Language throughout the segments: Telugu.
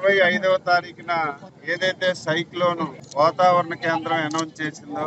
25వ తారీఖున ఏదైతే సైక్లోన్ వాతావరణ కేంద్రం అనౌన్స్ చేసిందో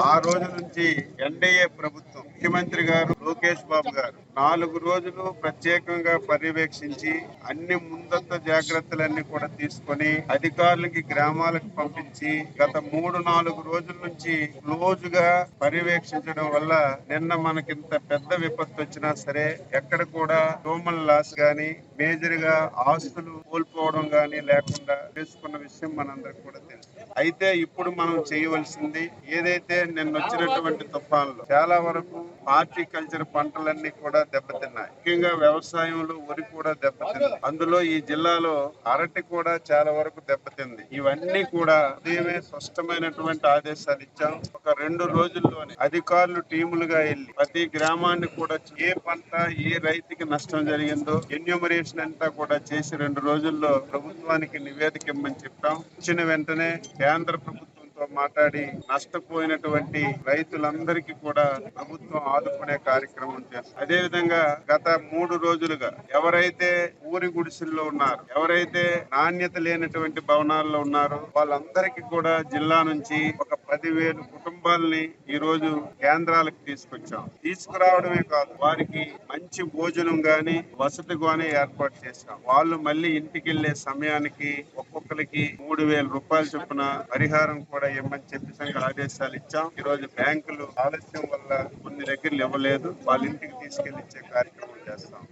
ఆ రోజు నుంచి ఎన్డీఏ ప్రభుత్వం ముఖ్యమంత్రి గారు లోకేష్ బాబు గారు 4 రోజులు ప్రత్యేకంగా పర్యవేక్షించి అన్ని ముందస్తు జాగ్రత్తలన్నీ కూడా తీసుకొని అధికారులకి గ్రామాలకు పంపించి గత 3-4 రోజుల నుంచి క్లోజ్ గా పర్యవేక్షించడం వల్ల నిన్న మనకింత పెద్ద విపత్తు వచ్చినా సరే ఎక్కడ కూడా హ్యూమన్ లాస్ గాని మేజర్ గా ఆస్తులు కోల్పోవడం గాని లేకుండా చేసుకున్న విషయం మనందరికి కూడా తెలుసు. అయితే ఇప్పుడు మనం చేయవలసింది ఏదైతే నిన్న వచ్చినటువంటి తుఫాన్లు చాలా వరకు హార్టికల్చర్ పంటలన్నీ కూడా దెబ్బతిన్నాయి. ముఖ్యంగా వ్యవసాయంలో వరి కూడా దెబ్బతింది. అందులో ఈ జిల్లాలో అరటి కూడా చాలా వరకు దెబ్బతింది. ఇవన్నీ కూడా ఉదయమే స్పష్టమైనటువంటి ఆదేశాలు ఇచ్చాం. ఒక 2 రోజుల్లోనే అధికారులు టీములుగా వెళ్లి ప్రతి గ్రామాన్ని కూడా ఏ పంట ఏ రైతుకి నష్టం జరిగిందో ఎన్యూమరేషన్ అంతా కూడా చేసి 2 రోజుల్లో ప్రభుత్వానికి నివేదిక ఇమ్మని చెప్పాం. ఇచ్చిన వెంటనే కేంద్ర ప్రభుత్వంతో మాట్లాడి నష్టపోయినటువంటి రైతులందరికీ కూడా ప్రభుత్వం ఆదుకునే కార్యక్రమం చేస్తుంది. అదే విధంగా గత 3 రోజులుగా ఎవరైతే ఊరి గుడిసెల్లో ఉన్నారో, ఎవరైతే నాణ్యత లేనటువంటి భవనాల్లో ఉన్నారో వాళ్ళందరికీ కూడా జిల్లా నుంచి ఒక 10,000 కుటుంబాలని ఈ రోజు కేంద్రాలకు తీసుకొచ్చాం. తీసుకురావడమే కాదు, వారికి మంచి భోజనం గాని వసతి గాని ఏర్పాటు చేశాం. వాళ్ళు మళ్ళీ ఇంటికి వెళ్లే సమయానికి ఒక్కొక్కరికి 3,000 రూపాయలు చొప్పున పరిహారం కూడా ఇవ్వమని చెప్పి ఆదేశాలు ఇచ్చాం. ఈ రోజు బ్యాంకులు ఆలస్యం వల్ల కొన్ని దగ్గరలు ఇవ్వలేదు. వాళ్ళ ఇంటికి తీసుకెళ్లి ఇచ్చే కార్యక్రమం చేస్తాం.